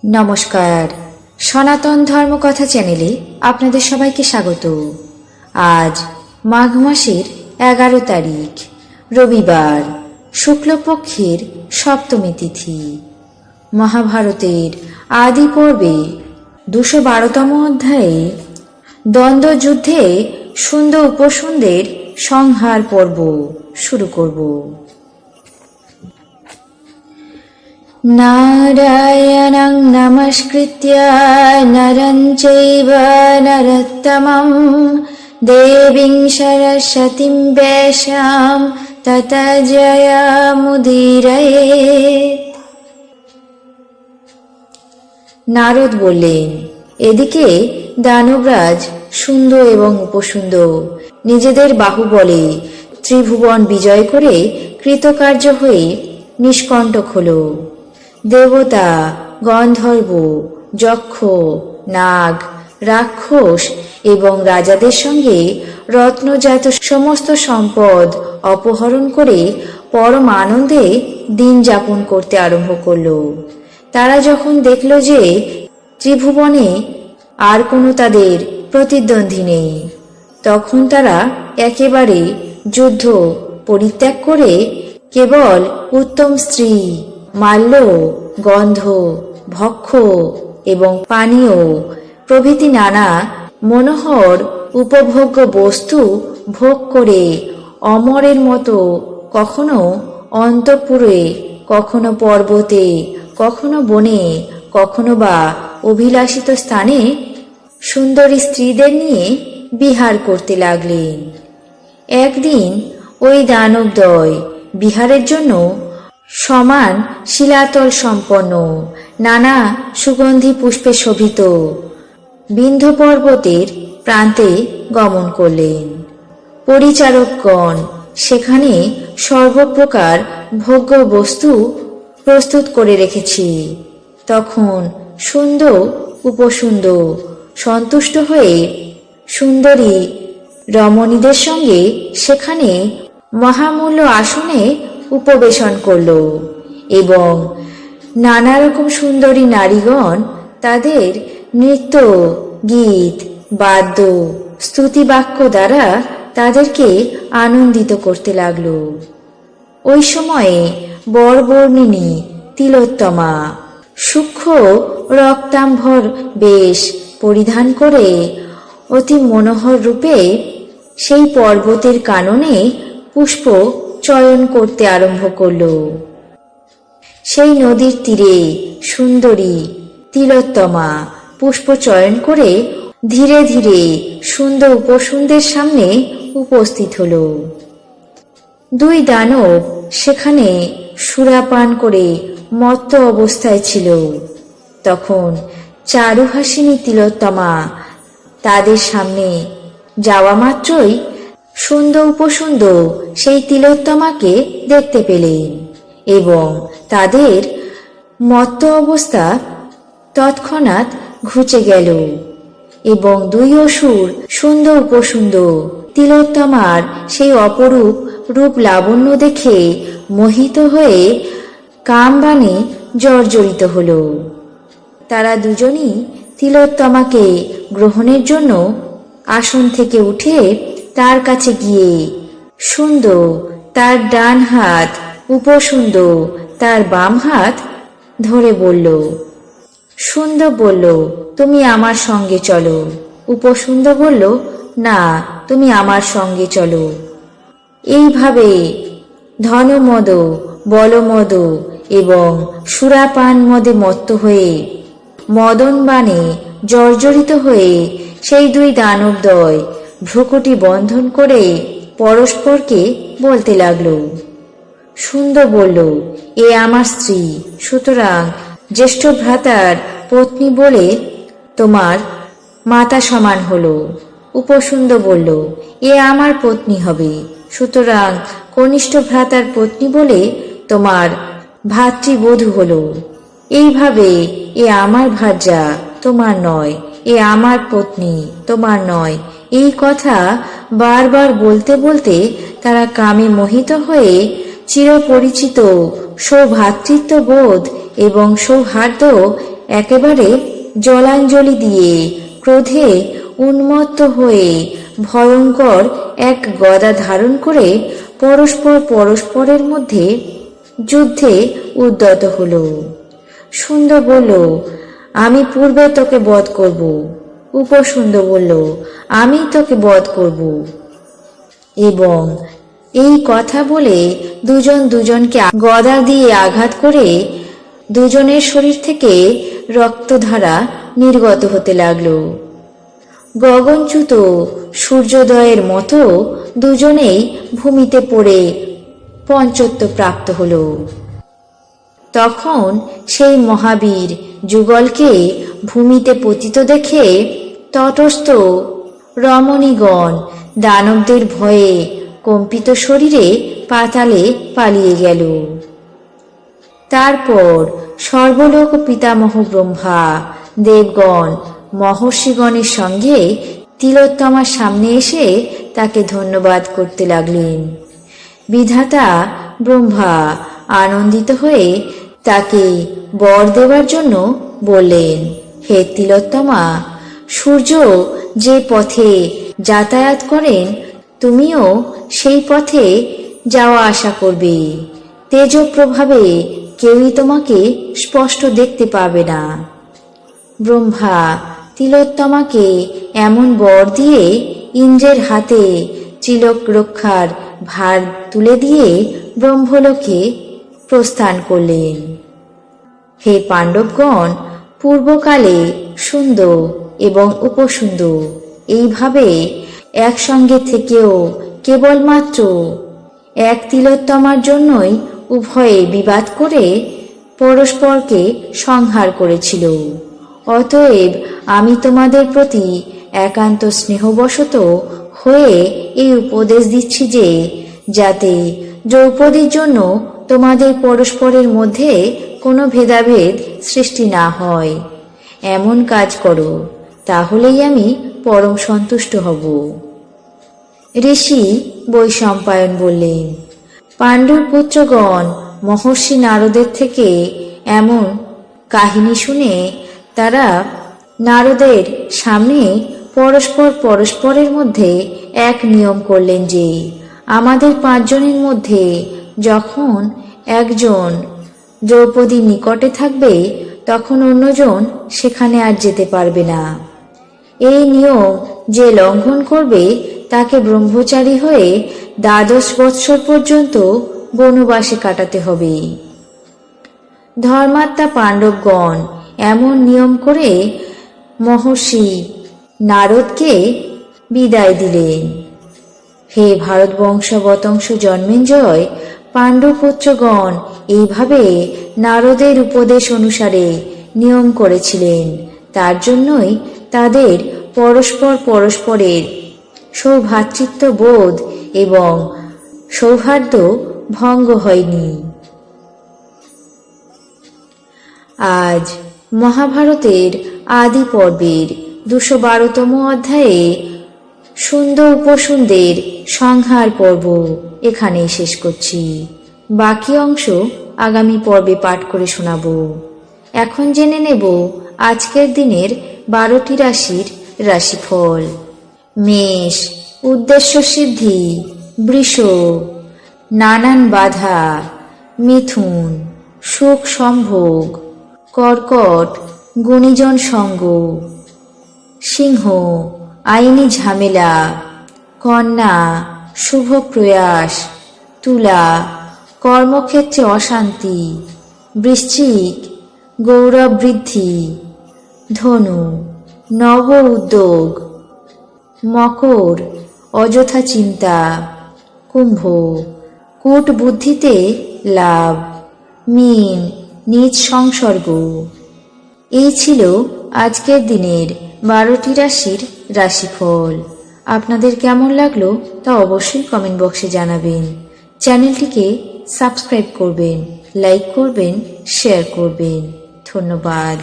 নমস্কার, সনাতন ধর্মকথা চ্যানেলে আপনাদের সবাইকে স্বাগত। আজ মাঘ মাসের 11 তারিখ রবিবার, শুক্লপক্ষের সপ্তমী তিথি। মহাভারতের আদি পর্বে 212তম অধ্যায়ে দ্বন্দ্বযুদ্ধে সুন্দর উপসুন্দের সংহার পর্ব শুরু করব। নারায়ণং নমস্কৃত্য নরং চৈব নরোত্তমং দেবীং সরস্বতীং ব্যাসাং ততো জয়মুদীরয়েৎ। নারদ বললেন, এদিকে দানবরাজ সুন্দ এবং উপসুন্দ নিজেদের বাহুবলে ত্রিভুবন বিজয় করে কৃতকার্য হয়ে নিষ্কণ্টক হল। দেবতা, গন্ধর্ব, যক্ষ, নাগ, রাক্ষস এবং রাজাদের সঙ্গে রত্নজাত সমস্ত সম্পদ অপহরণ করে পরম আনন্দে দিন যাপন করতে আরম্ভ করল। তারা যখন দেখল যে ত্রিভুবনে আর কোনো তাদের প্রতিদ্বন্দ্বী নেই, তখন তারা একেবারে যুদ্ধ পরিত্যাগ করে কেবল উত্তম স্ত্রী, মাল্য, গন্ধ, ভক্ষ এবং পানীয় প্রভৃতি নানা মনোহর উপভোগ্য বস্তু ভোগ করে অমরের মতো কখনো অন্তঃপুরে, কখনো পর্বতে, কখনো বনে, কখনো বা অভিলাষিত স্থানে সুন্দরী স্ত্রীদের নিয়ে বিহার করতে লাগলেন। একদিন ওই দানবদ্বয় বিহারের জন্য সমান শিলাতল সম্পন্ন নানা সুগন্ধি পুষ্পে শোভিত বিন্ধ্য পর্বতের প্রান্তে গমন করলেন। পরিচারকগণ সেখানে সর্বপ্রকার ভোগ্য বস্তু প্রস্তুত করে রেখেছি। তখন সুন্দর উপসুন্দর সন্তুষ্ট হয়ে সুন্দরী রমণীদের সঙ্গে সেখানে মহামূল্য আসনে উপবেশন করল এবং নানা রকম সুন্দরী নারীগণ তাদের নৃত্য, গীত, বাদ্য, স্তুতিবাক্য দ্বারা তাদেরকে আনন্দিত করতে লাগল। ওই সময়ে বরবর্ণিনী তিলোত্তমা সূক্ষ্ম রক্তাম্বর বেশ পরিধান করে অতি মনোহর রূপে সেই পর্বতের কাননে পুষ্প চয়ন করতে আরম্ভ করল। সেই নদীর তীরে সুন্দরী তিলোত্তমা পুষ্প চয়ন করে ধীরে ধীরে সুন্দর উপসুন্দের সামনে উপস্থিত হল। দুই দানব সেখানে সুরাপান করে মত্ত অবস্থায় ছিল। তখন চারুহাসিনী তিলোত্তমা তাদের সামনে যাওয়া মাত্রই সুন্দর উপসুন্দর সেই তিলোত্তমাকে দেখতে পেলেন এবং তাদের মত্ত অবস্থা তৎক্ষণাৎ ঘুচে গেল এবং দুই অসুর সুন্দর উপসুন্দর তিলোত্তমার সেই অপরূপ রূপ লাবণ্য দেখে মোহিত হয়ে কামবাণে জর্জরিত হল। তারা দুজনই তিলোত্তমাকে গ্রহণের জন্য আসন থেকে উঠে তার কাছে গিয়ে সুন্দর তার ডান হাত, উপসুন্দর তার বাম হাত ধরে বলল। সুন্দর বলল, তুমি আমার সঙ্গে চলো। উপসুন্দর বলল, না, তুমি আমার সঙ্গে চলো। এইভাবে ধনমদ, বলমদ এবং সুরাপান মদে মত্ত হয়ে মদনবাণে জর্জরিত হয়ে সেই দুই দানবদ্বয় ভ্রুকুটি বন্ধন করে পরস্পরকে বলতে লাগল। সুন্দর বলল, এ আমার স্ত্রী, সুতরাং জ্যেষ্ঠ ভ্রাতার পত্নী বলে তোমার মাতা সমান হল। উপসুন্দর বলল, এ আমার পত্নী হবে, সুতরাং কনিষ্ঠ ভ্রাতার পত্নী বলে তোমার ভাতৃবধূ হল। এইভাবে এ আমার ভার্যা, তোমার নয়, এ আমার পত্নী, তোমার নয়, এই কথা বারবার বলতে বলতে তারা কামে মোহিত হয়ে চিরপরিচিত সৌভ্রাতৃত্ববোধ এবং সৌহার্দ্য একেবারে জলাঞ্জলি দিয়ে ক্রোধে উন্মত্ত হয়ে ভয়ঙ্কর এক গদা ধারণ করে পরস্পরের মধ্যে যুদ্ধে উদ্যত হল। সুন্দর বলল, আমি পূর্বে তোকে বধ করব। উপসুন্দর বলল, আমি তোকে বধ করব। এবং এই কথা বলে দুজন দুজনকে গদা দিয়ে আঘাত করে দুজনের শরীর থেকে রক্তধারা নির্গত হতে লাগল। গগনচ্যুত সূর্যোদয়ের মতো দুজনেই ভূমিতে পড়ে পঞ্চত্ব প্রাপ্ত হল। তখন সেই মহাবীর যুগলকে ভূমিতে পতিত দেখে তটস্থ রমণীগণ দানবদের ভয়ে কম্পিত শরীরে পাতালে পালিয়ে গেল। তারপর সর্বলোক পিতামহ ব্রহ্মা, দেবগণ, মহর্ষিগণের সঙ্গে তিলোত্তমার সামনে এসে তাকে ধন্যবাদ করতে লাগলেন। বিধাতা ব্রহ্মা আনন্দিত হয়ে তাকে বর দেওয়ার জন্য বললেন, হে তিলোত্তমা, সূর্য যে পথে যাতায়াত করেন তুমিও সেই পথে যাওয়া আসা করবে। তেজ প্রভাবে কেউই তোমাকে স্পষ্ট দেখতে পাবে না। ব্রহ্মা তিলোত্তমাকে এমন বর দিয়ে ইন্দ্রের হাতে চিলক রক্ষার ভার তুলে দিয়ে ব্রহ্মলোকে প্রস্থান করলেন। হে পাণ্ডবগণ, পূর্বকালে সুন্দর এবং উপসুন্দর এইভাবে একসঙ্গে থেকেও কেবলমাত্র এক তিলোত্তমার জন্যই উভয়ে বিবাদ করে পরস্পরকে সংহার করেছিল। অতএব আমি তোমাদের প্রতি একান্ত স্নেহবশত হয়ে এই উপদেশ দিচ্ছি যে যাতে দ্রৌপদীর জন্য তোমাদের পরস্পরের মধ্যে কোনো ভেদাভেদ সৃষ্টি না হয়, এমন কাজ করো, তাহলেই আমি পরম সন্তুষ্ট হব। ঋষি বৈশম্পায়ন বললেন, পাণ্ডুর পুত্রগণ মহর্ষি নারদের থেকে এমন কাহিনী শুনে তারা নারদের সামনে পরস্পরের মধ্যে এক নিয়ম করলেন যে আমাদের 5 জনের মধ্যে যখন একজন দ্রৌপদীর নিকটে থাকবে তখন অন্যজন সেখানে আর যেতে পারবে না। এই নিয়ম যে লঙ্ঘন করবে তাকে ব্রহ্মচারী হয়ে 12 বৎসর পর্যন্ত বনবাসে কাটাতে হবে। ধর্মাত্মা পাণ্ডবগণ এমন নিয়ম করে মহর্ষি নারদকে বিদায় দিলেন। হে ভারতবংশবতংশ জন্মেঞ্জয়, পাণ্ডুপুত্রগণ এইভাবে নারদের উপদেশ অনুসারে নিয়ম করেছিলেন। তার জন্যই তাদের পরস্পরের সৌভ্রাতৃত্ব বোধ এবং সৌহার্দ্য ভঙ্গ হয়নি। আজ মহাভারতের আদি পর্বের 212তম অধ্যায়ে সুন্দর উপসুন্দর সংহার পর্ব এখানেই শেষ করছি। বাকি অংশ আগামী পর্বে পাঠ করে শোনাব। এখন জেনে নেব আজকের দিনের 12টি রাশির রাশিফল। মেষ, উদ্দেশ্য সিদ্ধি। বৃষ, নানান বাধা। মিথুন, সুখ সম্ভোগ। কর্কট, গুণীজন সঙ্গ। সিংহ, আইনি ঝামেলা। কন্যা, শুভ প্রয়াস। তুলা, কর্মক্ষেত্রে অশান্তি। বৃশ্চিক, গৌরব বৃদ্ধি। ধনু, নব উদ্যোগ। মকর, অযথা চিন্তা। কুম্ভ, কূট বুদ্ধিতে লাভ। মীন, নিজ সংসর্গ। এই ছিল আজকের দিনের 12টি রাশির রাশিফল। আপনাদের কেমন লাগলো তা অবশ্যই কমেন্ট বক্সে জানাবেন। চ্যানেলটিকে সাবস্ক্রাইব করবেন, লাইক করবেন, শেয়ার করবেন। ধন্যবাদ।